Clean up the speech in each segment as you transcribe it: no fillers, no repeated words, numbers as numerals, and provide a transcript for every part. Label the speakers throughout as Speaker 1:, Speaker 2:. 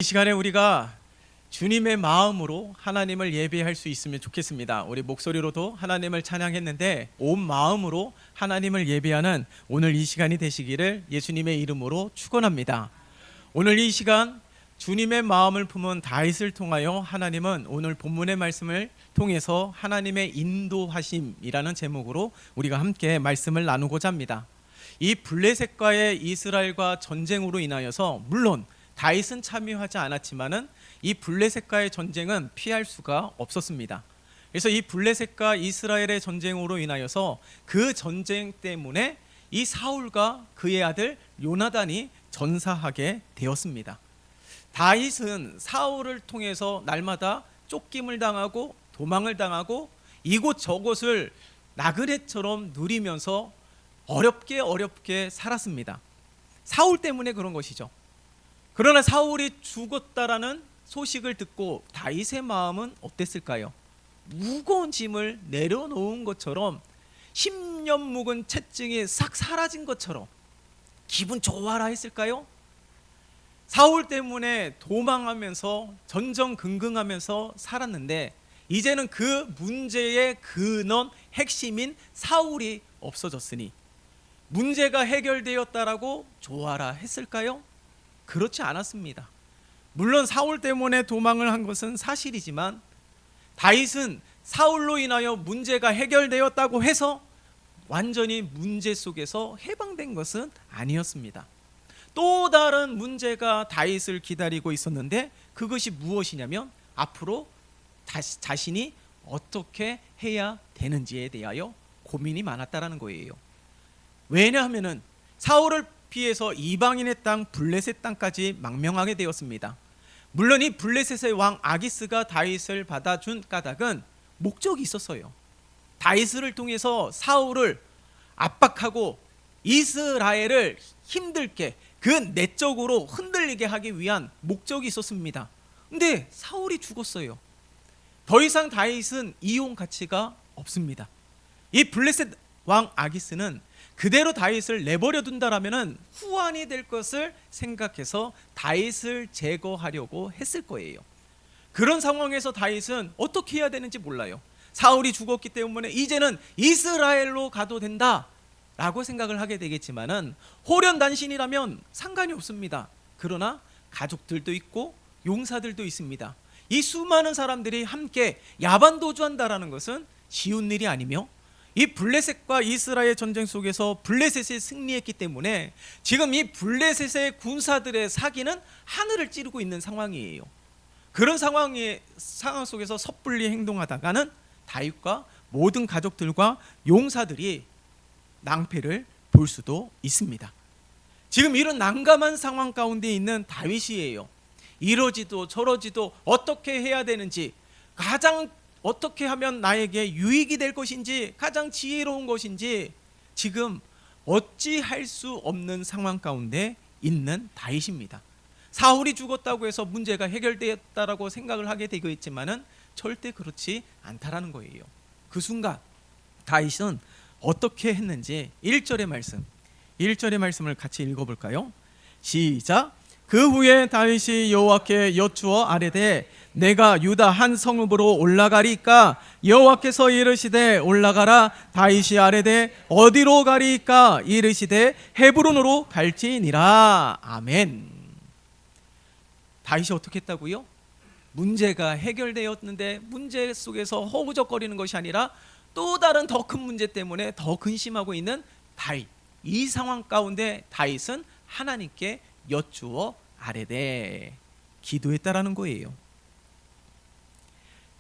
Speaker 1: 이 시간에 우리가 주님의 마음으로 하나님을 예배할 수 있으면 좋겠습니다. 우리 목소리로도 하나님을 찬양했는데 온 마음으로 하나님을 예배하는 오늘 이 시간이 되시기를 예수님의 이름으로 축원합니다. 오늘 이 시간 주님의 마음을 품은 다윗을 통하여 하나님은 오늘 본문의 말씀을 통해서 하나님의 인도하심이라는 제목으로 우리가 함께 말씀을 나누고자 합니다. 이 블레셋과의 이스라엘과 전쟁으로 인하여서 물론 다윗은 참여하지 않았지만은 이 블레셋과의 전쟁은 피할 수가 없었습니다. 그래서 이 블레셋과 이스라엘의 전쟁으로 인하여서 그 전쟁 때문에 이 사울과 그의 아들 요나단이 전사하게 되었습니다. 다윗은 사울을 통해서 날마다 쫓김을 당하고 도망을 당하고 이곳 저곳을 나그네처럼 누리면서 어렵게 살았습니다. 사울 때문에 그런 것이죠. 그러나 사울이 죽었다라는 소식을 듣고 다윗의 마음은 어땠을까요? 무거운 짐을 내려놓은 것처럼 10년 묵은 채증이 싹 사라진 것처럼 기분 좋아라 했을까요? 사울 때문에 도망하면서 전전긍긍하면서 살았는데 이제는 그 문제의 근원 핵심인 사울이 없어졌으니 문제가 해결되었다라고 좋아라 했을까요? 그렇지 않았습니다. 물론 사울 때문에 도망을 한 것은 사실이지만 다윗은 사울로 인하여 문제가 해결되었다고 해서 완전히 문제 속에서 해방된 것은 아니었습니다. 또 다른 문제가 다윗을 기다리고 있었는데 그것이 무엇이냐면 앞으로 자신이 어떻게 해야 되는지에 대하여 고민이 많았다라는 거예요. 왜냐하면 사울을 피해서 이방인의 땅 블레셋 땅까지 망명하게 되었습니다. 물론 이 블레셋의 왕 아기스가 다윗을 받아준 까닭은 목적이 있었어요. 다윗을 통해서 사울을 압박하고 이스라엘을 힘들게 그 내적으로 흔들리게 하기 위한 목적이 있었습니다. 근데 사울이 죽었어요. 더 이상 다윗은 이용 가치가 없습니다. 이 블레셋 왕 아기스는 그대로 다윗을 내버려 둔다라면 후환이 될 것을 생각해서 다윗을 제거하려고 했을 거예요. 그런 상황에서 다윗은 어떻게 해야 되는지 몰라요. 사울이 죽었기 때문에 이제는 이스라엘로 가도 된다라고 생각을 하게 되겠지만은 호련단신이라면 상관이 없습니다. 그러나 가족들도 있고 용사들도 있습니다. 이 수많은 사람들이 함께 야반도주한다라는 것은 쉬운 일이 아니며 이 블레셋과 이스라엘 전쟁 속에서 블레셋이 승리했기 때문에 지금 이 블레셋의 군사들의 사기는 하늘을 찌르고 있는 상황이에요. 그런 상황 속에서 섣불리 행동하다가는 다윗과 모든 가족들과 용사들이 낭패를 볼 수도 있습니다. 지금 이런 난감한 상황 가운데 있는 다윗이에요. 이러지도 저러지도 어떻게 해야 되는지, 가장 어떻게 하면 나에게 유익이 될 것인지, 가장 지혜로운 것인지 지금 어찌할 수 없는 상황 가운데 있는 다윗입니다. 사울이 죽었다고 해서 문제가 해결되었다라고 생각을 하게 되고 있지만은 절대 그렇지 않다라는 거예요. 그 순간 다윗은 어떻게 했는지 1절의 말씀을 같이 읽어볼까요? 시작. 그 후에 다윗이 여호와께 여쭈어 아뢰되 내가 유다 한 성읍으로 올라가리까? 여호와께서 이르시되 올라가라. 다윗이 아뢰되 어디로 가리까? 이르시되 헤브론으로 갈지니라. 아멘. 다윗이 어떻게 했다고요? 문제가 해결되었는데 문제 속에서 허우적거리는 것이 아니라 또 다른 더 큰 문제 때문에 더 근심하고 있는 다윗. 이 상황 가운데 다윗은 하나님께 여쭈어 아뢰되 기도했다라는 거예요.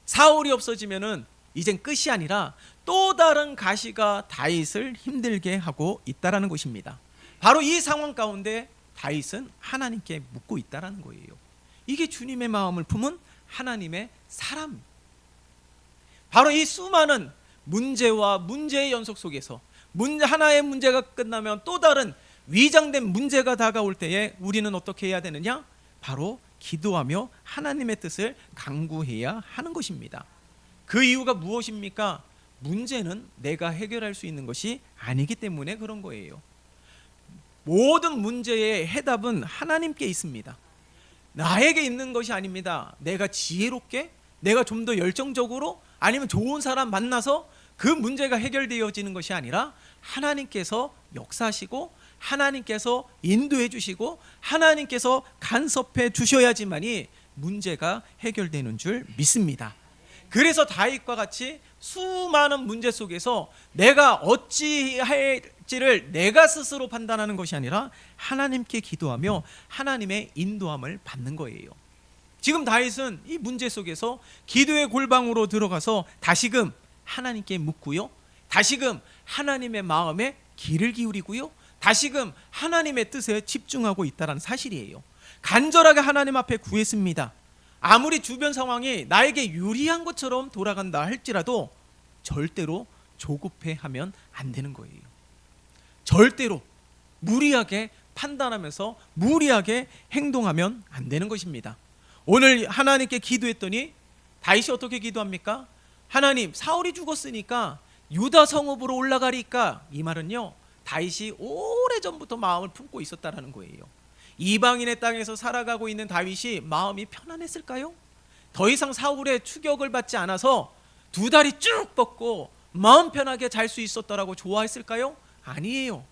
Speaker 1: 사울이 없어지면은 이젠 끝이 아니라 또 다른 가시가 다윗을 힘들게 하고 있다라는 것입니다. 바로 이 상황 가운데 다윗은 하나님께 묻고 있다라는 거예요. 이게 주님의 마음을 품은 하나님의 사람. 바로 이 수많은 문제와 문제의 연속 속에서 하나의 문제가 끝나면 또 다른 위장된 문제가 다가올 때에 우리는 어떻게 해야 되느냐? 바로 기도하며 하나님의 뜻을 간구해야 하는 것입니다. 그 이유가 무엇입니까? 문제는 내가 해결할 수 있는 것이 아니기 때문에 그런 거예요. 모든 문제의 해답은 하나님께 있습니다. 나에게 있는 것이 아닙니다. 내가 지혜롭게, 내가 좀 더 열정적으로, 아니면 좋은 사람 만나서 그 문제가 해결되어지는 것이 아니라 하나님께서 역사하시고 하나님께서 인도해 주시고 하나님께서 간섭해 주셔야지만이 문제가 해결되는 줄 믿습니다. 그래서 다윗과 같이 수많은 문제 속에서 내가 어찌할지를 내가 스스로 판단하는 것이 아니라 하나님께 기도하며 하나님의 인도함을 받는 거예요. 지금 다윗은 이 문제 속에서 기도의 골방으로 들어가서 다시금 하나님께 묻고요, 다시금 하나님의 마음에 귀를 기울이고요, 다시금 하나님의 뜻에 집중하고 있다는 사실이에요. 간절하게 하나님 앞에 구했습니다. 아무리 주변 상황이 나에게 유리한 것처럼 돌아간다 할지라도 절대로 조급해하면 안 되는 거예요. 절대로 무리하게 판단하면서 무리하게 행동하면 안 되는 것입니다. 오늘 하나님께 기도했더니 다윗이 어떻게 기도합니까? 하나님, 사울이 죽었으니까 유다 성읍으로 올라가리까? 이 말은요, 다윗이 오래전부터 마음을 품고 있었다라는 거예요. 이방인의 땅에서 살아가고 있는 다윗이 마음이 편안했을까요? 더 이상 사울의 추격을 받지 않아서 두 다리 쭉 뻗고 마음 편하게 잘 수 있었더라고 좋아했을까요? 아니에요.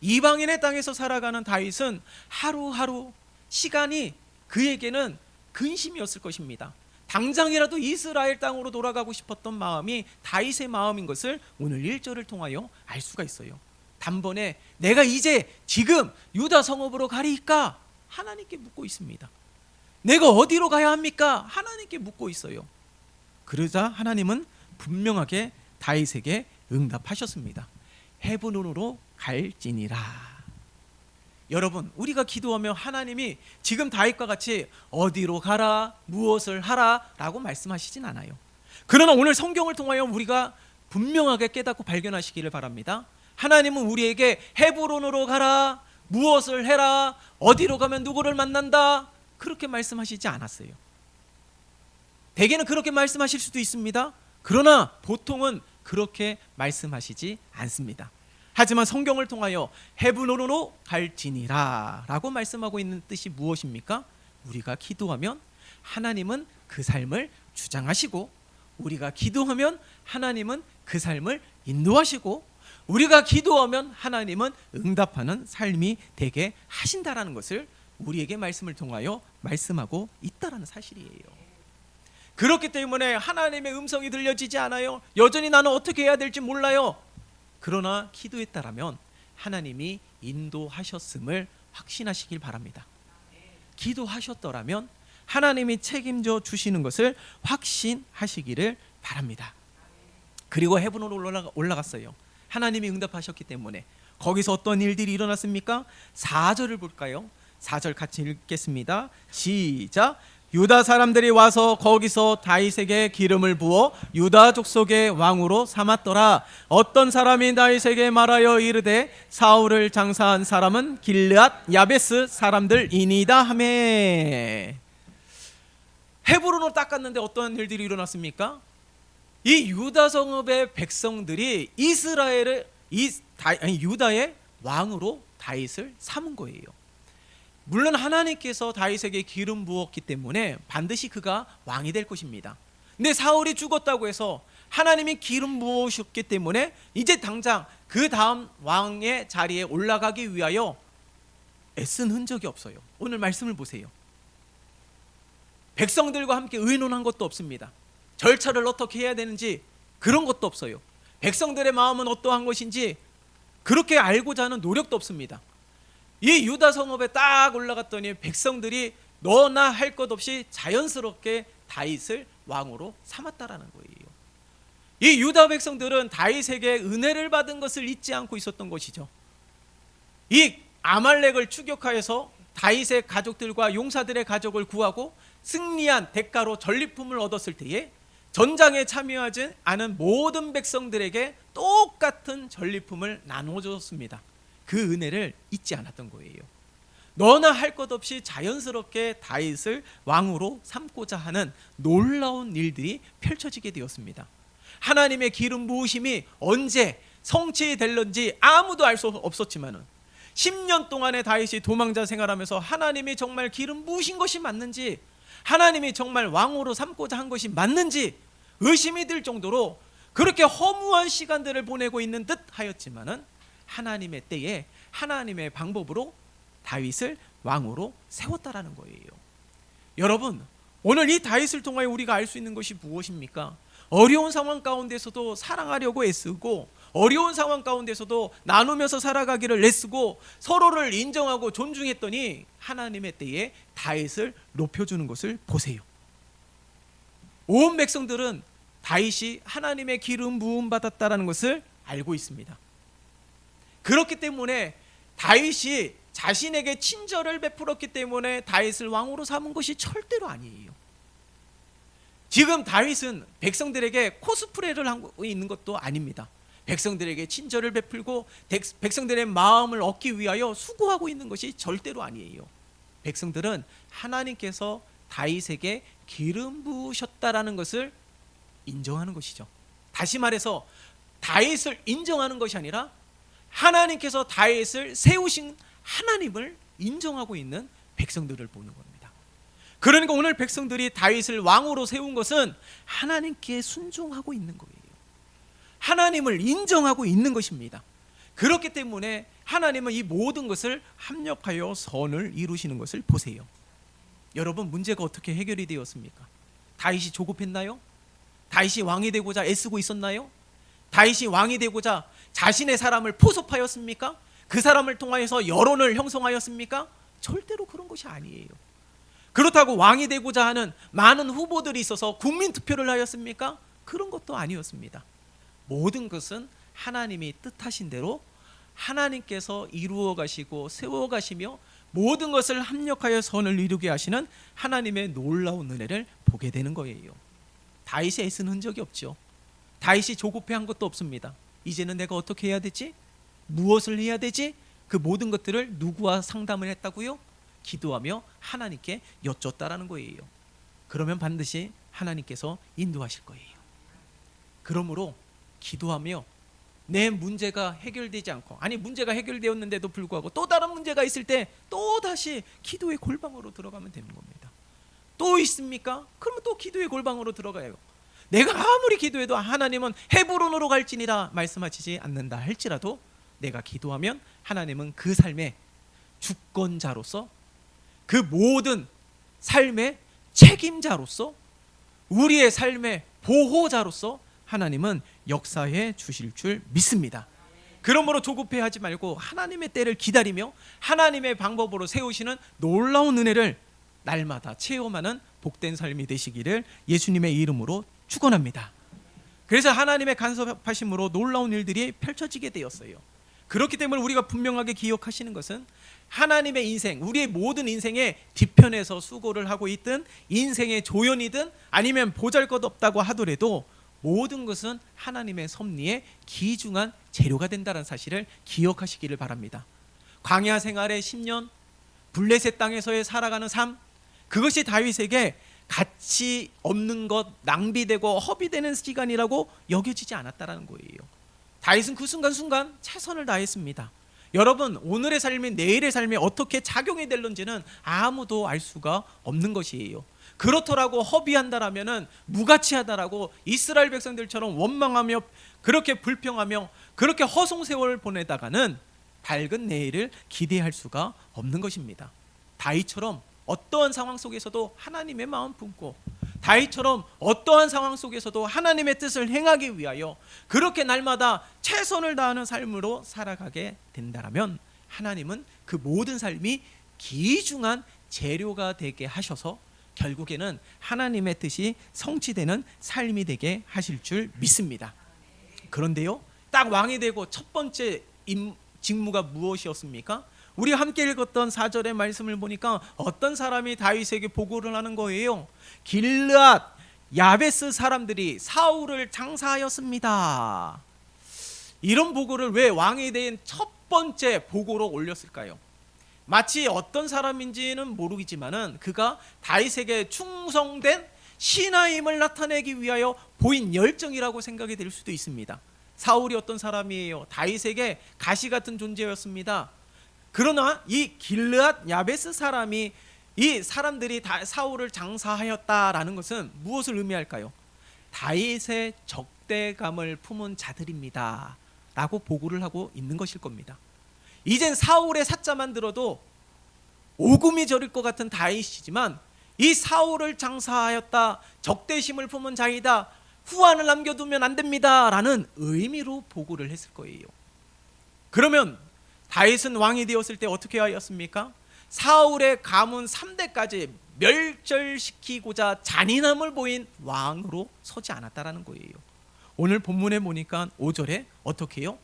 Speaker 1: 이방인의 땅에서 살아가는 다윗은 하루하루 시간이 그에게는 근심이었을 것입니다. 당장이라도 이스라엘 땅으로 돌아가고 싶었던 마음이 다윗의 마음인 것을 오늘 1절을 통하여 알 수가 있어요. 단번에 내가 이제 지금 유다 성읍으로 가리까? 하나님께 묻고 있습니다. 내가 어디로 가야 합니까? 하나님께 묻고 있어요. 그러자 하나님은 분명하게 다윗에게 응답하셨습니다. 헤브론으로 갈지니라. 여러분, 우리가 기도하며 하나님이 지금 다윗과 같이 어디로 가라, 무엇을 하라 라고 말씀하시진 않아요. 그러나 오늘 성경을 통하여 우리가 분명하게 깨닫고 발견하시기를 바랍니다. 하나님은 우리에게 헤브론으로 가라, 무엇을 해라, 어디로 가면 누구를 만난다, 그렇게 말씀하시지 않았어요. 대개는 그렇게 말씀하실 수도 있습니다. 그러나 보통은 그렇게 말씀하시지 않습니다. 하지만 성경을 통하여 헤브론으로 갈지니라 라고 말씀하고 있는 뜻이 무엇입니까? 우리가 기도하면 하나님은 그 삶을 주장하시고, 우리가 기도하면 하나님은 그 삶을 인도하시고, 우리가 기도하면 하나님은 응답하는 삶이 되게 하신다라는 것을 우리에게 말씀을 통하여 말씀하고 있다라는 사실이에요. 그렇기 때문에 하나님의 음성이 들려지지 않아요. 여전히 나는 어떻게 해야 될지 몰라요. 그러나 기도했다라면 하나님이 인도하셨음을 확신하시길 바랍니다. 기도하셨더라면 하나님이 책임져 주시는 것을 확신하시기를 바랍니다. 그리고 헤브론으로 올라갔어요. 하나님이 응답하셨기 때문에. 거기서 어떤 일들이 일어났습니까? 4절을 볼까요? 4절 같이 읽겠습니다. 시작. 유다 사람들이 와서 거기서 다윗에게 기름을 부어 유다 족속의 왕으로 삼았더라. 어떤 사람이 다윗에게 말하여 이르되 사울을 장사한 사람은 길르앗 야베스 사람들이니이다 하매. 헤브론으로 닦았는데 어떤 일들이 일어났습니까? 이 유다 성읍의 백성들이 유다의 왕으로 다윗을 삼은 거예요. 물론 하나님께서 다윗에게 기름 부었기 때문에 반드시 그가 왕이 될 것입니다. 근데 사울이 죽었다고 해서 하나님이 기름 부으셨기 때문에 이제 당장 그 다음 왕의 자리에 올라가기 위하여 애쓴 흔적이 없어요. 오늘 말씀을 보세요. 백성들과 함께 의논한 것도 없습니다. 절차를 어떻게 해야 되는지 그런 것도 없어요. 백성들의 마음은 어떠한 것인지 그렇게 알고자 하는 노력도 없습니다. 이 유다 성읍에 딱 올라갔더니 백성들이 너나 할 것 없이 자연스럽게 다윗을 왕으로 삼았다라는 거예요. 이 유다 백성들은 다윗에게 은혜를 받은 것을 잊지 않고 있었던 것이죠. 이 아말렉을 추격하여서 다윗의 가족들과 용사들의 가족을 구하고 승리한 대가로 전리품을 얻었을 때에 전장에 참여하지 않은 모든 백성들에게 똑같은 전리품을 나눠줬습니다. 그 은혜를 잊지 않았던 거예요. 너나 할 것 없이 자연스럽게 다윗을 왕으로 삼고자 하는 놀라운 일들이 펼쳐지게 되었습니다. 하나님의 기름 부으심이 언제 성취될런지 아무도 알 수 없었지만은 10년 동안의 다윗이 도망자 생활하면서 하나님이 정말 기름 부으신 것이 맞는지, 하나님이 정말 왕으로 삼고자 한 것이 맞는지 의심이 들 정도로 그렇게 허무한 시간들을 보내고 있는 듯 하였지만은 하나님의 때에 하나님의 방법으로 다윗을 왕으로 세웠다라는 거예요. 여러분, 오늘 이 다윗을 통하여 우리가 알 수 있는 것이 무엇입니까? 어려운 상황 가운데서도 사랑하려고 애쓰고, 어려운 상황 가운데서도 나누면서 살아가기를 애쓰고, 서로를 인정하고 존중했더니 하나님의 때에 다윗을 높여주는 것을 보세요. 온 백성들은 다윗이 하나님의 기름 부음 받았다라는 것을 알고 있습니다. 그렇기 때문에 다윗이 자신에게 친절을 베풀었기 때문에 다윗을 왕으로 삼은 것이 절대로 아니에요. 지금 다윗은 백성들에게 코스프레를 하고 있는 것도 아닙니다. 백성들에게 친절을 베풀고 백성들의 마음을 얻기 위하여 수고하고 있는 것이 절대로 아니에요. 백성들은 하나님께서 다윗에게 기름 부으셨다라는 것을 인정하는 것이죠. 다시 말해서 다윗을 인정하는 것이 아니라 하나님께서 다윗을 세우신 하나님을 인정하고 있는 백성들을 보는 겁니다. 그러니까 오늘 백성들이 다윗을 왕으로 세운 것은 하나님께 순종하고 있는 거예요. 하나님을 인정하고 있는 것입니다. 그렇기 때문에 하나님은 이 모든 것을 합력하여 선을 이루시는 것을 보세요. 여러분, 문제가 어떻게 해결이 되었습니까? 다윗이 조급했나요? 다윗이 왕이 되고자 애쓰고 있었나요? 다윗이 왕이 되고자 자신의 사람을 포섭하였습니까? 그 사람을 통하여서 여론을 형성하였습니까? 절대로 그런 것이 아니에요. 그렇다고 왕이 되고자 하는 많은 후보들이 있어서 국민 투표를 하였습니까? 그런 것도 아니었습니다. 모든 것은 하나님이 뜻하신 대로 하나님께서 이루어 가시고 세워 가시며 모든 것을 합력하여 선을 이루게 하시는 하나님의 놀라운 은혜를 보게 되는 거예요. 다윗이 애쓴 흔적이 없죠. 다윗이 조급해한 것도 없습니다. 이제는 내가 어떻게 해야 되지? 무엇을 해야 되지? 그 모든 것들을 누구와 상담을 했다고요? 기도하며 하나님께 여쭙다라는 거예요. 그러면 반드시 하나님께서 인도하실 거예요. 그러므로 기도하며 내 문제가 해결되지 않고, 아니 문제가 해결되었는데도 불구하고 또 다른 문제가 있을 때 또다시 기도의 골방으로 들어가면 되는 겁니다. 또 있습니까? 그러면 또 기도의 골방으로 들어가요. 내가 아무리 기도해도 하나님은 헤브론으로 갈지니라 말씀하시지 않는다 할지라도 내가 기도하면 하나님은 그 삶의 주권자로서, 그 모든 삶의 책임자로서, 우리의 삶의 보호자로서 하나님은 역사해 주실 줄 믿습니다. 그러므로 조급해하지 말고 하나님의 때를 기다리며 하나님의 방법으로 세우시는 놀라운 은혜를 날마다 체험하는 복된 삶이 되시기를 예수님의 이름으로 축원합니다. 그래서 하나님의 간섭하심으로 놀라운 일들이 펼쳐지게 되었어요. 그렇기 때문에 우리가 분명하게 기억하시는 것은 하나님의 인생, 우리의 모든 인생의 뒤편에서 수고를 하고 있든 인생의 조연이든 아니면 보잘것없다고 하더라도 모든 것은 하나님의 섭리에 귀중한 재료가 된다는 사실을 기억하시기를 바랍니다. 광야 생활의 10년, 블레셋 땅에서의 살아가는 삶, 그것이 다윗에게 가치 없는 것, 낭비되고 허비되는 시간이라고 여겨지지 않았다는 거예요. 다윗은 그 순간순간 최선을 다했습니다. 여러분, 오늘의 삶이 내일의 삶에 어떻게 작용이 될는지는 아무도 알 수가 없는 것이에요. 그렇더라고 허비한다라면은 무가치하다라고 이스라엘 백성들처럼 원망하며 그렇게 불평하며 그렇게 허송세월을 보내다가는 밝은 내일을 기대할 수가 없는 것입니다. 다윗처럼 어떠한 상황 속에서도 하나님의 마음 품고, 다윗처럼 어떠한 상황 속에서도 하나님의 뜻을 행하기 위하여 그렇게 날마다 최선을 다하는 삶으로 살아가게 된다면 하나님은 그 모든 삶이 귀중한 재료가 되게 하셔서 결국에는 하나님의 뜻이 성취되는 삶이 되게 하실 줄 믿습니다. 그런데요, 딱 왕이 되고 첫 번째 직무가 무엇이었습니까? 우리 함께 읽었던 4절의 말씀을 보니까 어떤 사람이 다윗에게 보고를 하는 거예요. 길르앗 야베스 사람들이 사울을 장사하였습니다. 이런 보고를 왜 왕이 된 첫 번째 보고로 올렸을까요? 마치 어떤 사람인지는 모르겠지만은 그가 다윗에게 충성된 신하임을 나타내기 위하여 보인 열정이라고 생각이 될 수도 있습니다. 사울이 어떤 사람이에요? 다윗에게 가시 같은 존재였습니다. 그러나 이 길르앗 야베스 사람이 이 사람들이 다 사울을 장사하였다라는 것은 무엇을 의미할까요? 다윗의 적대감을 품은 자들입니다 라고 보고를 하고 있는 것일 겁니다. 이젠 사울의 사자만 들어도 오금이 저릴 것 같은 다윗이지만 이 사울을 장사하였다, 적대심을 품은 자이다, 후환을 남겨두면 안 됩니다 라는 의미로 보고를 했을 거예요. 그러면 다윗은 왕이 되었을 때 어떻게 하였습니까? 사울의 가문 3대까지 멸절시키고자 잔인함을 보인 왕으로 서지 않았다라는 거예요. 오늘 본문에 보니까 5절에 어떻게 해요?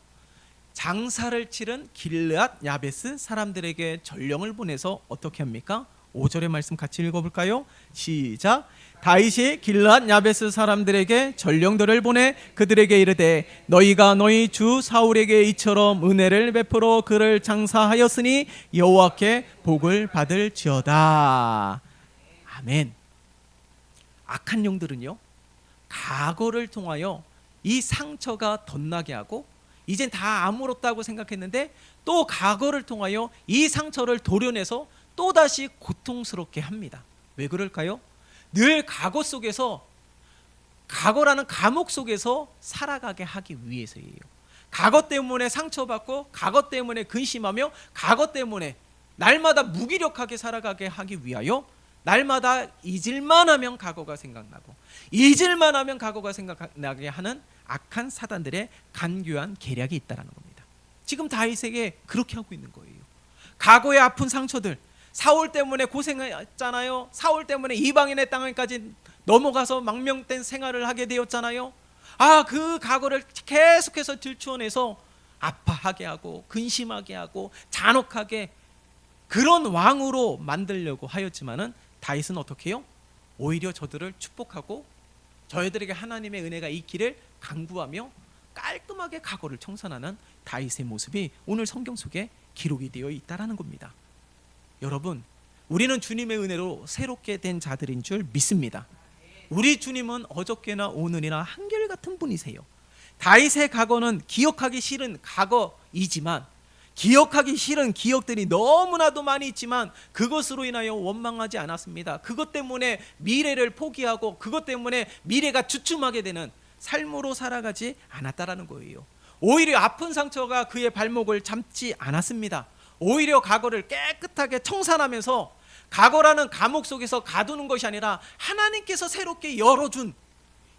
Speaker 1: 장사를 치른 길르앗 야베스 사람들에게 전령을 보내서 어떻게 합니까? 5절의 말씀 같이 읽어볼까요? 시작. 다윗이 길르앗 야베스 사람들에게 전령들을 보내 그들에게 이르되 너희가 너희 주 사울에게 이처럼 은혜를 베풀어 그를 장사하였으니 여호와께 복을 받을지어다. 아멘. 악한 영들은요, 과거를 통하여 이 상처가 덧나게 하고 이젠 다 아물었다고 생각했는데 또 과거를 통하여 이 상처를 도려내서 또다시 고통스럽게 합니다. 왜 그럴까요? 늘 과거 속에서, 과거라는 감옥 속에서 살아가게 하기 위해서예요. 과거 때문에 상처받고 과거 때문에 근심하며 과거 때문에 날마다 무기력하게 살아가게 하기 위하여 날마다 잊을만 하면 과거가 생각나고 잊을만 하면 과거가 생각나게 하는 악한 사단들의 간교한 계략이 있다는 겁니다. 지금 다윗에게 그렇게 하고 있는 거예요. 과거의 아픈 상처들, 사울 때문에 고생했잖아요. 사울 때문에 이방인의 땅까지 넘어가서 망명된 생활을 하게 되었잖아요. 그 과거를 계속해서 들추어내서 아파하게 하고 근심하게 하고 잔혹하게 그런 왕으로 만들려고 하였지만은 다윗은 어떻게 해요? 오히려 저들을 축복하고 저희들에게 하나님의 은혜가 있기를 간구하며 깔끔하게 과거를 청산하는 다윗의 모습이 오늘 성경 속에 기록이 되어 있다라는 겁니다. 여러분, 우리는 주님의 은혜로 새롭게 된 자들인 줄 믿습니다. 우리 주님은 어저께나 오늘이나 한결같은 분이세요. 다윗의 과거는 기억하기 싫은 과거이지만, 기억하기 싫은 기억들이 너무나도 많이 있지만 그것으로 인하여 원망하지 않았습니다. 그것 때문에 미래를 포기하고 그것 때문에 미래가 주춤하게 되는 삶으로 살아가지 않았다라는 거예요. 오히려 아픈 상처가 그의 발목을 잡지 않았습니다. 오히려 과거를 깨끗하게 청산하면서 과거라는 감옥 속에서 가두는 것이 아니라 하나님께서 새롭게 열어준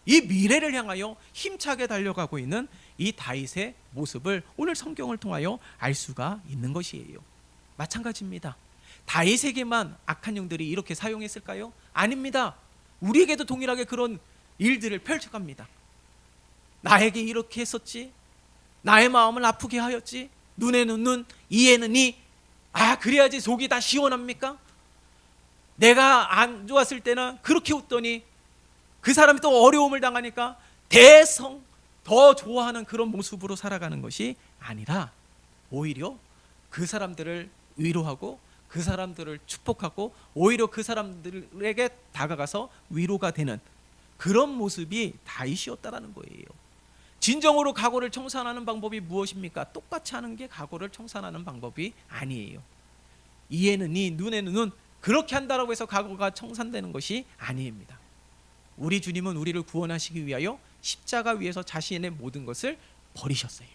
Speaker 1: 이 미래를 향하여 힘차게 달려가고 있는 이 다윗의 모습을 오늘 성경을 통하여 알 수가 있는 것이에요. 마찬가지입니다. 다윗에게만 악한 영들이 이렇게 사용했을까요? 아닙니다. 우리에게도 동일하게 그런 일들을 펼쳐갑니다. 나에게 이렇게 했었지, 나의 마음을 아프게 하였지, 눈에는 눈, 이에는 이. 그래야지 속이 다 시원합니까? 내가 안 좋았을 때는 그렇게 웃더니 그 사람이 또 어려움을 당하니까 대성 더 좋아하는 그런 모습으로 살아가는 것이 아니라 오히려 그 사람들을 위로하고 그 사람들을 축복하고 오히려 그 사람들에게 다가가서 위로가 되는 그런 모습이 다윗이었다라는 거예요. 진정으로 과거를 청산하는 방법이 무엇입니까? 똑같이 하는 게 과거를 청산하는 방법이 아니에요. 이에는 이, 눈에는 눈, 그렇게 한다라고 해서 과거가 청산되는 것이 아닙니다. 우리 주님은 우리를 구원하시기 위하여 십자가 위에서 자신의 모든 것을 버리셨어요.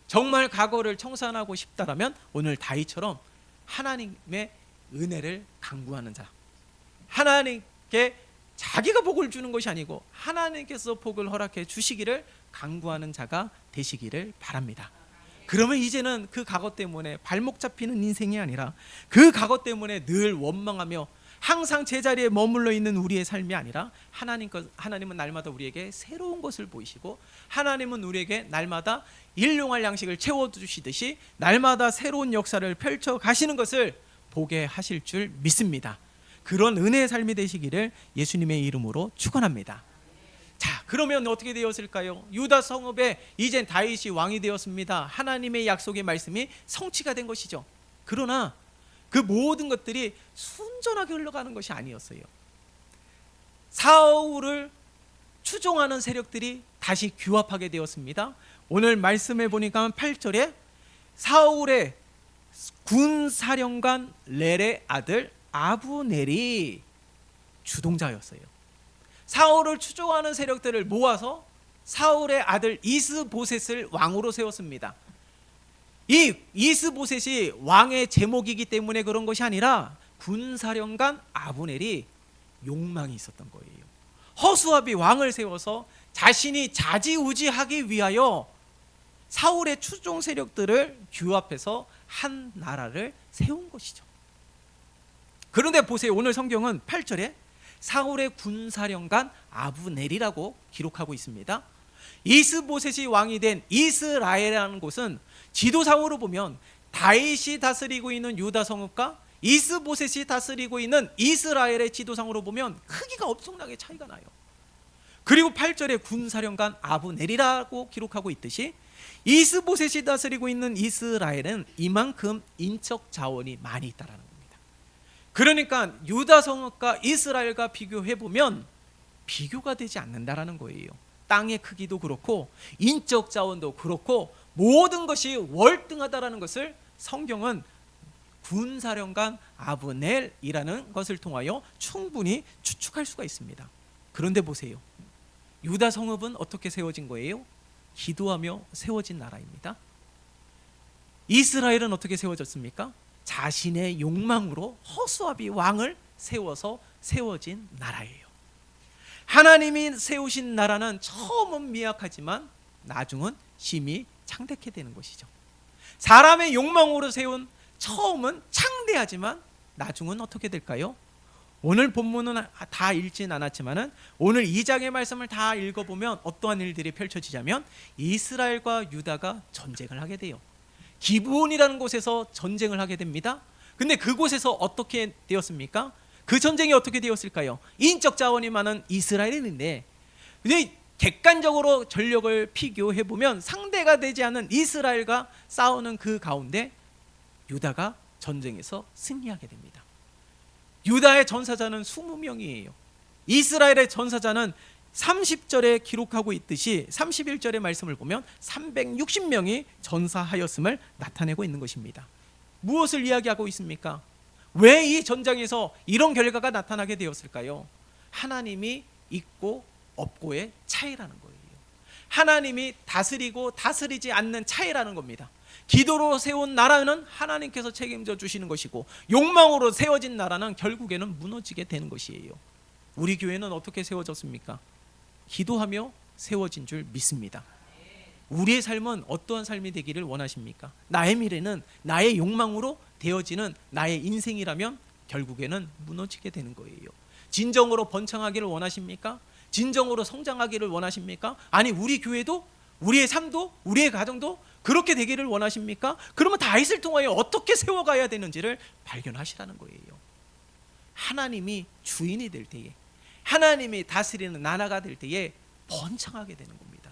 Speaker 1: 정말 과거를 청산하고 싶다라면 오늘 다윗처럼 하나님의 은혜를 간구하는 자, 하나님께 자기가 복을 주는 것이 아니고 하나님께서 복을 허락해 주시기를 간구하는 자가 되시기를 바랍니다. 그러면 이제는 그 과거 때문에 발목 잡히는 인생이 아니라 그 과거 때문에 늘 원망하며 항상 제자리에 머물러 있는 우리의 삶이 아니라 하나님은 날마다 우리에게 새로운 것을 보이시고 하나님은 우리에게 날마다 일용할 양식을 채워주시듯이 날마다 새로운 역사를 펼쳐 가시는 것을 보게 하실 줄 믿습니다. 그런 은혜의 삶이 되시기를 예수님의 이름으로 축원합니다. 자, 그러면 어떻게 되었을까요? 유다 성읍에 이젠 다윗이 왕이 되었습니다. 하나님의 약속의 말씀이 성취가 된 것이죠. 그러나 그 모든 것들이 순전하게 흘러가는 것이 아니었어요. 사울을 추종하는 세력들이 다시 규합하게 되었습니다. 오늘 말씀해 보니까 8절에 사울의 군사령관 렐의 아들 아브넬이 주동자였어요. 사울을 추종하는 세력들을 모아서 사울의 아들 이스보셋을 왕으로 세웠습니다. 이 이스보셋이 왕의 제목이기 때문에 그런 것이 아니라 군사령관 아브넬이 욕망이 있었던 거예요. 허수아비 왕을 세워서 자신이 좌지우지하기 위하여 사울의 추종 세력들을 규합해서 한 나라를 세운 것이죠. 그런데 보세요. 오늘 성경은 8절에 사울의 군사령관 아브넬이라고 기록하고 있습니다. 이스보셋이 왕이 된 이스라엘이라는 곳은 지도상으로 보면 다윗이 다스리고 있는 유다 성읍과 이스보셋이 다스리고 있는 이스라엘의 지도상으로 보면 크기가 엄청나게 차이가 나요. 그리고 8절에 군사령관 아브넬이라고 기록하고 있듯이 이스보셋이 다스리고 있는 이스라엘은 이만큼 인적 자원이 많이 있다라는 겁니다. 그러니까 유다 성읍과 이스라엘과 비교해 보면 비교가 되지 않는다라는 거예요. 땅의 크기도 그렇고 인적 자원도 그렇고 모든 것이 월등하다라는 것을 성경은 군사령관 아브넬이라는 것을 통하여 충분히 추측할 수가 있습니다. 그런데 보세요. 유다 성읍은 어떻게 세워진 거예요? 기도하며 세워진 나라입니다. 이스라엘은 어떻게 세워졌습니까? 자신의 욕망으로 허수아비 왕을 세워서 세워진 나라예요. 하나님이 세우신 나라는 처음은 미약하지만 나중은 심히 창대케 되는 것이죠. 사람의 욕망으로 세운 처음은 창대하지만 나중은 어떻게 될까요? 오늘 본문은 다 읽진 않았지만 오늘 2장의 말씀을 다 읽어보면 어떠한 일들이 펼쳐지자면 이스라엘과 유다가 전쟁을 하게 돼요. 기브온이라는 곳에서 전쟁을 하게 됩니다. 근데 그곳에서 어떻게 되었습니까? 그 전쟁이 어떻게 되었을까요? 인적 자원이 많은 이스라엘인데 근데 객관적으로 전력을 비교해보면 상대가 되지 않는 이스라엘과 싸우는 그 가운데 유다가 전쟁에서 승리하게 됩니다. 유다의 전사자는 20명이에요. 이스라엘의 전사자는 30절에 기록하고 있듯이 31절의 말씀을 보면 360명이 전사하였음을 나타내고 있는 것입니다. 무엇을 이야기하고 있습니까? 왜 이 전장에서 이런 결과가 나타나게 되었을까요? 하나님이 있고 없고의 차이라는 거예요. 하나님이 다스리고 다스리지 않는 차이라는 겁니다. 기도로 세운 나라는 하나님께서 책임져 주시는 것이고 욕망으로 세워진 나라는 결국에는 무너지게 되는 것이에요. 우리 교회는 어떻게 세워졌습니까? 기도하며 세워진 줄 믿습니다. 우리의 삶은 어떠한 삶이 되기를 원하십니까? 나의 미래는 나의 욕망으로 되어지는 나의 인생이라면 결국에는 무너지게 되는 거예요. 진정으로 번창하기를 원하십니까? 진정으로 성장하기를 원하십니까? 아니 우리 교회도 우리의 삶도 우리의 가정도 그렇게 되기를 원하십니까? 그러면 다윗을 통하여 어떻게 세워가야 되는지를 발견하시라는 거예요. 하나님이 주인이 될 때에 하나님이 다스리는 나라가 될 때에 번창하게 되는 겁니다.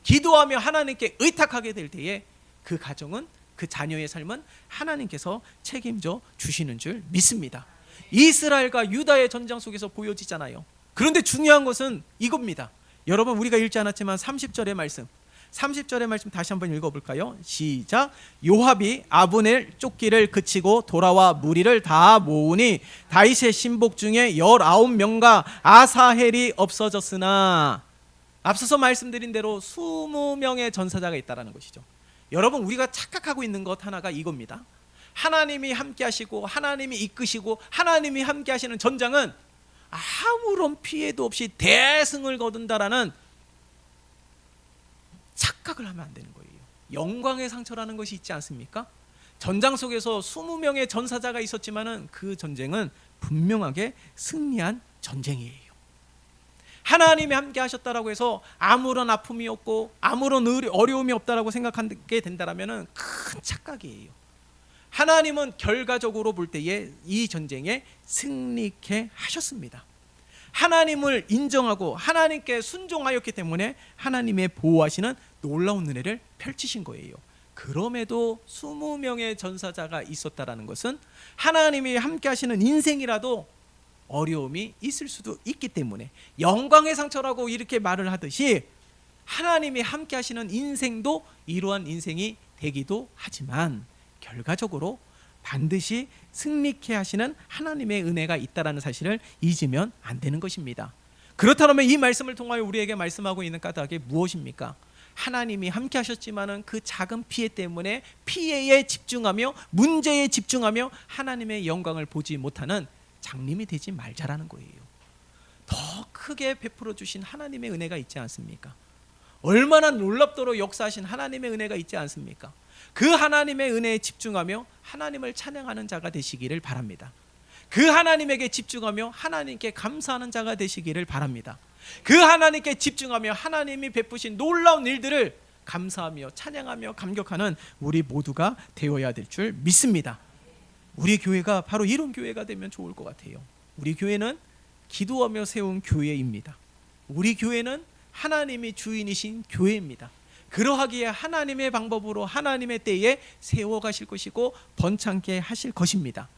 Speaker 1: 기도하며 하나님께 의탁하게 될 때에 그 가정은 그 자녀의 삶은 하나님께서 책임져 주시는 줄 믿습니다. 이스라엘과 유다의 전쟁 속에서 보여지잖아요. 그런데 중요한 것은 이겁니다. 여러분 우리가 읽지 않았지만 30절의 말씀 다시 한번 읽어볼까요? 시작. 요압이 아브넬 쫓기를 그치고 돌아와 무리를 다 모으니 다윗의 신복 중에 19명과 아사헬이 없어졌으나 앞서서 말씀드린 대로 20명의 전사자가 있다는 것이죠. 여러분 우리가 착각하고 있는 것 하나가 이겁니다. 하나님이 함께 하시고 하나님이 이끄시고 하나님이 함께 하시는 전장은 아무런 피해도 없이 대승을 거둔다라는 착각을 하면 안 되는 거예요. 영광의 상처라는 것이 있지 않습니까? 전장 속에서 20명의 전사자가 있었지만은 그 전쟁은 분명하게 승리한 전쟁이에요. 하나님이 함께 하셨다라고 해서 아무런 아픔이 없고 아무런 어려움이 없다라고 생각하게 된다라면은 큰 착각이에요. 하나님은 결과적으로 볼 때에 이 전쟁에 승리케 하셨습니다. 하나님을 인정하고 하나님께 순종하였기 때문에 하나님의 보호하시는 놀라운 은혜를 펼치신 거예요. 그럼에도 20명의 전사자가 있었다라는 것은 하나님이 함께 하시는 인생이라도 어려움이 있을 수도 있기 때문에 영광의 상처라고 이렇게 말을 하듯이 하나님이 함께 하시는 인생도 이러한 인생이 되기도 하지만 결과적으로 반드시 승리케 하시는 하나님의 은혜가 있다는 사실을 잊으면 안 되는 것입니다. 그렇다면 이 말씀을 통하여 우리에게 말씀하고 있는 까닭이 무엇입니까? 하나님이 함께 하셨지만은 그 작은 피해 때문에 피해에 집중하며 문제에 집중하며 하나님의 영광을 보지 못하는 장님이 되지 말자라는 거예요. 더 크게 베풀어 주신 하나님의 은혜가 있지 않습니까? 얼마나 놀랍도록 역사하신 하나님의 은혜가 있지 않습니까? 그 하나님의 은혜에 집중하며 하나님을 찬양하는 자가 되시기를 바랍니다. 그 하나님에게 집중하며 하나님께 감사하는 자가 되시기를 바랍니다. 그 하나님께 집중하며 하나님이 베푸신 놀라운 일들을 감사하며 찬양하며 감격하는 우리 모두가 되어야 될 줄 믿습니다. 우리 교회가 바로 이런 교회가 되면 좋을 것 같아요. 우리 교회는 기도하며 세운 교회입니다. 우리 교회는 하나님이 주인이신 교회입니다. 그러하기에 하나님의 방법으로 하나님의 때에 세워가실 것이고 번창케 하실 것입니다.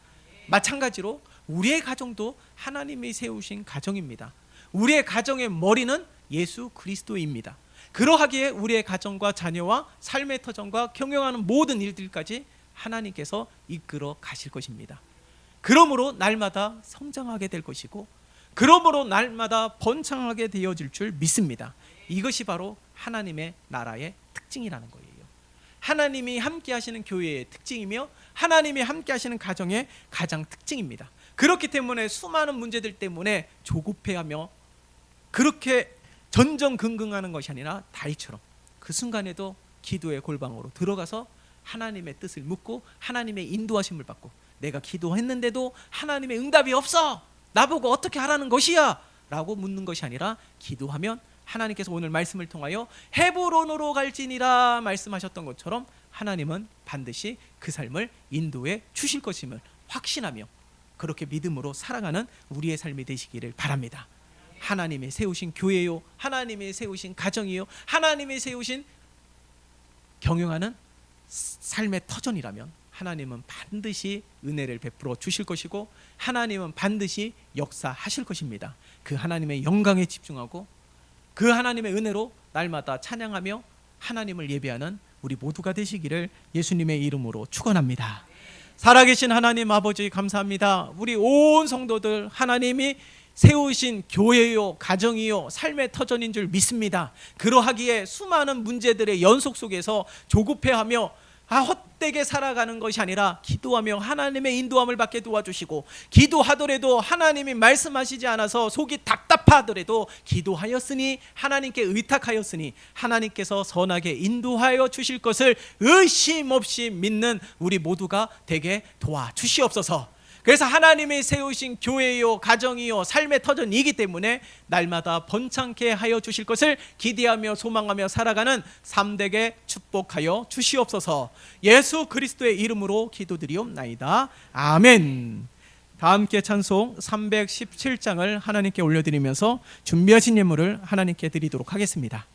Speaker 1: 마찬가지로 우리의 가정도 하나님이 세우신 가정입니다. 우리의 가정의 머리는 예수 그리스도입니다. 그러하기에 우리의 가정과 자녀와 삶의 터전과 경영하는 모든 일들까지 하나님께서 이끌어 가실 것입니다. 그러므로 날마다 성장하게 될 것이고 그러므로 날마다 번창하게 되어질 줄 믿습니다. 이것이 바로 하나님의 나라의 특징이라는 거예요. 하나님이 함께 하시는 교회의 특징이며 하나님이 함께 하시는 가정의 가장 특징입니다. 그렇기 때문에 수많은 문제들 때문에 조급해하며 그렇게 전전긍긍하는 것이 아니라 다윗처럼 그 순간에도 기도의 골방으로 들어가서 하나님의 뜻을 묻고 하나님의 인도하심을 받고 내가 기도했는데도 하나님의 응답이 없어 나보고 어떻게 하라는 것이야 라고 묻는 것이 아니라 기도하면 하나님께서 오늘 말씀을 통하여 헤브론으로 갈지니라 말씀하셨던 것처럼 하나님은 반드시 그 삶을 인도해 주실 것임을 확신하며 그렇게 믿음으로 살아가는 우리의 삶이 되시기를 바랍니다. 하나님이 세우신 교회요, 하나님이 세우신 가정이요, 하나님이 세우신 경영하는 삶의 터전이라면 하나님은 반드시 은혜를 베풀어 주실 것이고 하나님은 반드시 역사하실 것입니다. 그 하나님의 영광에 집중하고 그 하나님의 은혜로 날마다 찬양하며 하나님을 예배하는 우리 모두가 되시기를 예수님의 이름으로 축원합니다. 살아계신 하나님 아버지 감사합니다. 우리 온 성도들 하나님이 세우신 교회요 가정이요 삶의 터전인 줄 믿습니다. 그러하기에 수많은 문제들의 연속 속에서 조급해하며 헛되게 살아가는 것이 아니라 기도하며 하나님의 인도함을 받게 도와주시고 기도하더라도 하나님이 말씀하시지 않아서 속이 답답하더라도 기도하였으니 하나님께 의탁하였으니 하나님께서 선하게 인도하여 주실 것을 의심 없이 믿는 우리 모두가 되게 도와주시옵소서. 그래서 하나님이 세우신 교회요 가정이요 삶의 터전이기 때문에 날마다 번창케 하여 주실 것을 기대하며 소망하며 살아가는 삶 되게 축복하여 주시옵소서. 예수 그리스도의 이름으로 기도드리옵나이다. 아멘. 다 함께 찬송 317장을 하나님께 올려드리면서 준비하신 예물을 하나님께 드리도록 하겠습니다.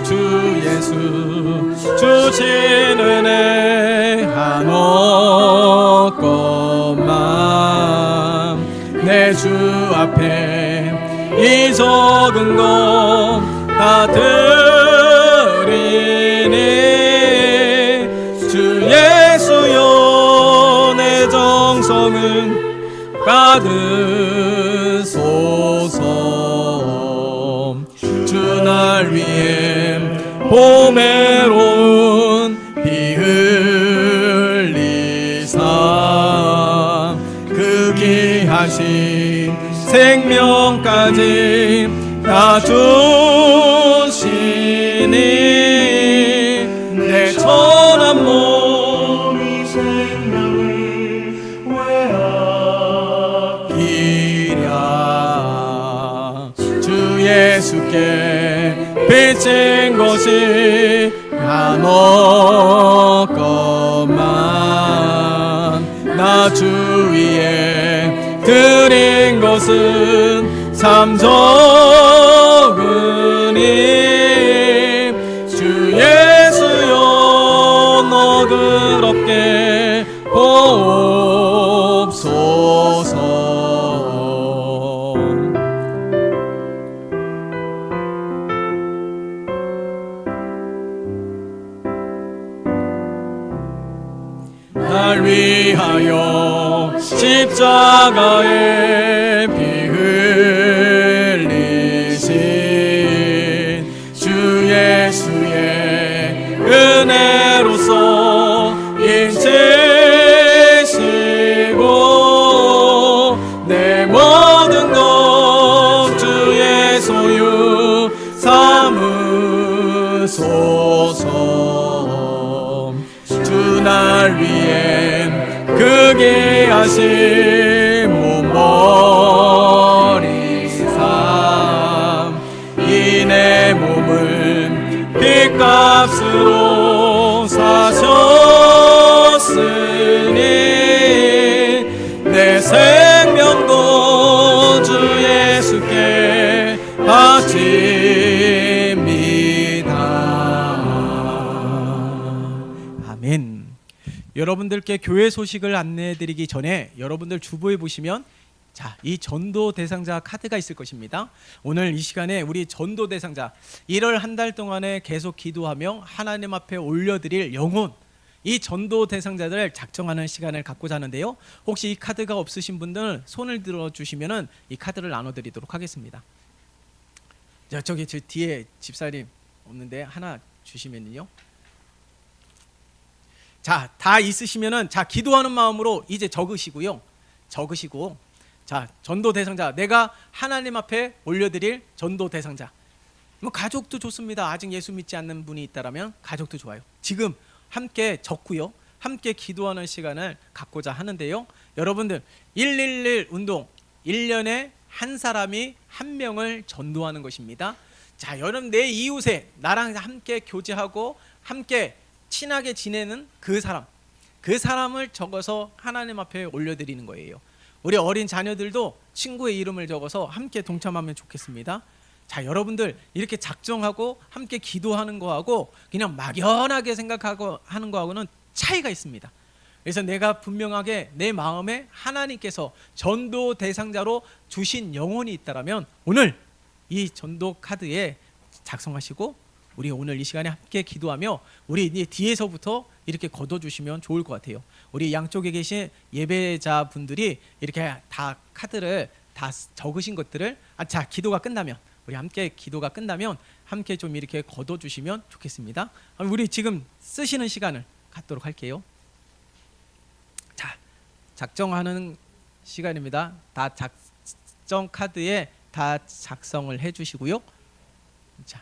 Speaker 1: 주 예수 주신 은혜 한없건만 내 주 앞에 이 적은 것 다 드리니 주 예수여 내 정성은 받으소서. 주 날 위해 보배로운 피 흘리사 그 귀하신 생명까지 다 주시니 내 천한 몸이 생명을 외아끼랴. 주 예수께 비친 것이 한없건만 나 주 위에 드린 것은 참 적으니 위하여 십자가에 피 흘리신 주 예수의 은혜로서 인치시고 내 모든 것 주의 소유 삼으소서. 주 날 위엔 크게 하신 몸머리 삶 이 내 몸을 핏값으로 사셨으니 내 생명도 주 예수께 바칩니다. 아멘. 여러분들께 교회 소식을 안내해드리기 전에 여러분들 주보에 보시면 자, 이 전도 대상자 카드가 있을 것입니다. 오늘 이 시간에 우리 전도 대상자 1월 한 달 동안에 계속 기도하며 하나님 앞에 올려드릴 영혼, 이 전도 대상자들을 작정하는 시간을 갖고자 하는데요. 혹시 이 카드가 없으신 분들은 손을 들어주시면 이 카드를 나눠드리도록 하겠습니다. 자, 저기 저 뒤에 집사님 없는데 하나 주시면요. 자, 다 있으시면은 자, 기도하는 마음으로 이제 적으시고요. 적으시고 자, 전도 대상자, 내가 하나님 앞에 올려드릴 전도 대상자. 뭐 가족도 좋습니다. 아직 예수 믿지 않는 분이 있다라면 가족도 좋아요. 지금 함께 적고요. 함께 기도하는 시간을 갖고자 하는데요. 여러분들 111 운동 1년에 한 사람이 한 명을 전도하는 것입니다. 자, 여러분 내 이웃에 나랑 함께 교제하고 함께 친하게 지내는 그 사람을 적어서 하나님 앞에 올려드리는 거예요. 우리 어린 자녀들도 친구의 이름을 적어서 함께 동참하면 좋겠습니다. 자, 여러분들 이렇게 작정하고 함께 기도하는 거하고 그냥 막연하게 생각하고 하는 거하고는 차이가 있습니다. 그래서 내가 분명하게 내 마음에 하나님께서 전도 대상자로 주신 영혼이 있다라면 오늘 이 전도 카드에 작성하시고 우리 오늘 이 시간에 함께 기도하며 우리 뒤에서부터 이렇게 걷어주시면 좋을 것 같아요. 우리 양쪽에 계신 예배자 분들이 이렇게 다 카드를 다 적으신 것들을 자, 기도가 끝나면 우리 함께 기도가 끝나면 함께 좀 이렇게 걷어주시면 좋겠습니다. 우리 지금 쓰시는 시간을 갖도록 할게요. 자, 작정하는 시간입니다. 다 작정 카드에 다 작성을 해주시고요. 자,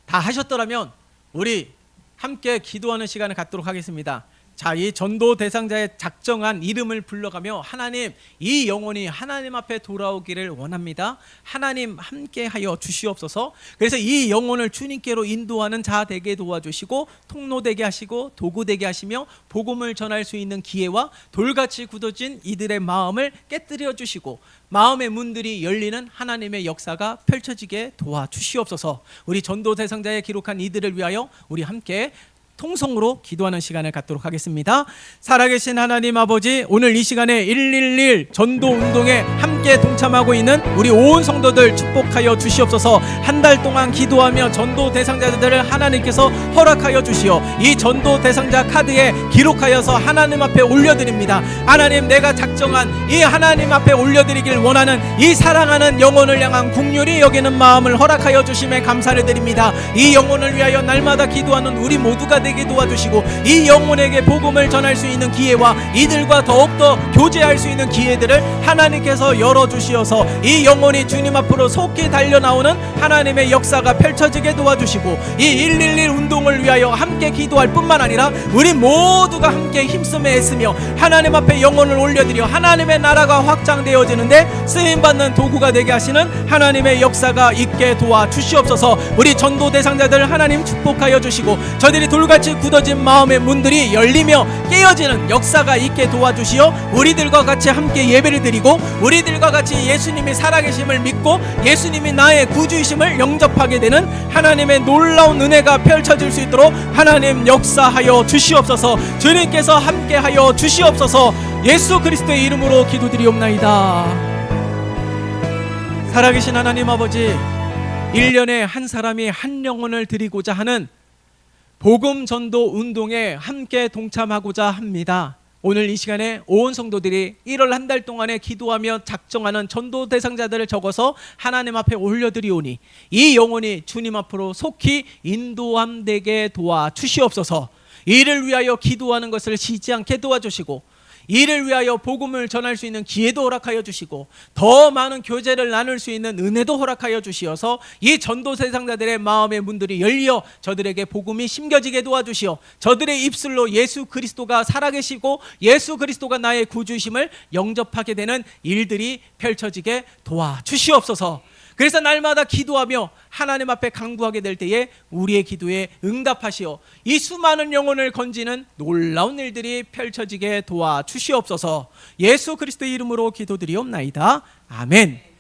Speaker 1: 다 하셨더라면 우리 함께 기도하는 시간을 갖도록 하겠습니다. 자, 이 전도 대상자의 작정한 이름을 불러가며 하나님, 이 영혼이 하나님 앞에 돌아오기를 원합니다. 하나님 함께 하여 주시옵소서. 그래서 이 영혼을 주님께로 인도하는 자 되게 도와주시고 통로 되게 하시고 도구 되게 하시며 복음을 전할 수 있는 기회와 돌같이 굳어진 이들의 마음을 깨뜨려 주시고 마음의 문들이 열리는 하나님의 역사가 펼쳐지게 도와주시옵소서. 우리 전도 대상자에 기록한 이들을 위하여 우리 함께 통성으로 기도하는 시간을 갖도록 하겠습니다. 살아계신 하나님 아버지, 오늘 이 시간에 111 전도 운동에 함께 동참하고 있는 우리 온 성도들 축복하여 주시옵소서. 한 달 동안 기도하며 전도 대상자들을 하나님께서 허락하여 주시어 이 전도 대상자 카드에 기록하여서 하나님 앞에 올려드립니다. 하나님, 내가 작정한 이 하나님 앞에 올려드리길 원하는 이 사랑하는 영혼을 향한 긍휼히 여기는 마음을 허락하여 주심에 감사를 드립니다. 이 영혼을 위하여 날마다 기도하는 우리 모두가 되게 도와주시고 이 영혼에게 복음을 전할 수 있는 기회와 이들과 더욱더 교제할 수 있는 기회들을 하나님께서 열어주시어서 이 영혼이 주님 앞으로 속히 달려나오는 하나님의 역사가 펼쳐지게 도와주시고 이 111 운동을 위하여 함께 기도할 뿐만 아니라 우리 모두가 함께 힘쓰며 애쓰며 하나님 앞에 영혼을 올려드려 하나님의 나라가 확장되어지는데 쓰임받는 도구가 되게 하시는 하나님의 역사가 있게 도와주시옵소서. 우리 전도 대상자들 하나님 축복하여 주시고 저들이 돌같이 굳어진 마음의 문들이 열리며 깨어지는 역사가 있게 도와주시어 우리들과 같이 함께 예배를 드리고 우리들과 같이 예수님이 살아계심을 믿고 예수님이 나의 구주이심을 영접하게 되는 하나님의 놀라운 은혜가 펼쳐질 수 있도록 하나님 역사하여 주시옵소서. 주님께서 함께하여 주시옵소서. 예수 그리스도의 이름으로 기도드리옵나이다. 살아계신 하나님 아버지, 1년에 한 사람이 한 영혼을 드리고자 하는 복음 전도 운동에 함께 동참하고자 합니다. 오늘 이 시간에 온 성도들이 1월 한 달 동안에 기도하며 작정하는 전도 대상자들을 적어서 하나님 앞에 올려드리오니 이 영혼이 주님 앞으로 속히 인도함되게 도와주시옵소서. 이를 위하여 기도하는 것을 쉬지 않게 도와주시고, 이를 위하여 복음을 전할 수 있는 기회도 허락하여 주시고, 더 많은 교제를 나눌 수 있는 은혜도 허락하여 주시어서 이 전도 대상자들의 마음의 문들이 열려 저들에게 복음이 심겨지게 도와주시어 저들의 입술로 예수 그리스도가 살아계시고 예수 그리스도가 나의 구주심을 영접하게 되는 일들이 펼쳐지게 도와주시옵소서. 그래서 날마다 기도하며 하나님 앞에 간구하게 될 때에 우리의 기도에 응답하시어 이 수많은 영혼을 건지는 놀라운 일들이 펼쳐지게 도와주시옵소서. 예수 그리스도의 이름으로 기도드리옵나이다. 아멘.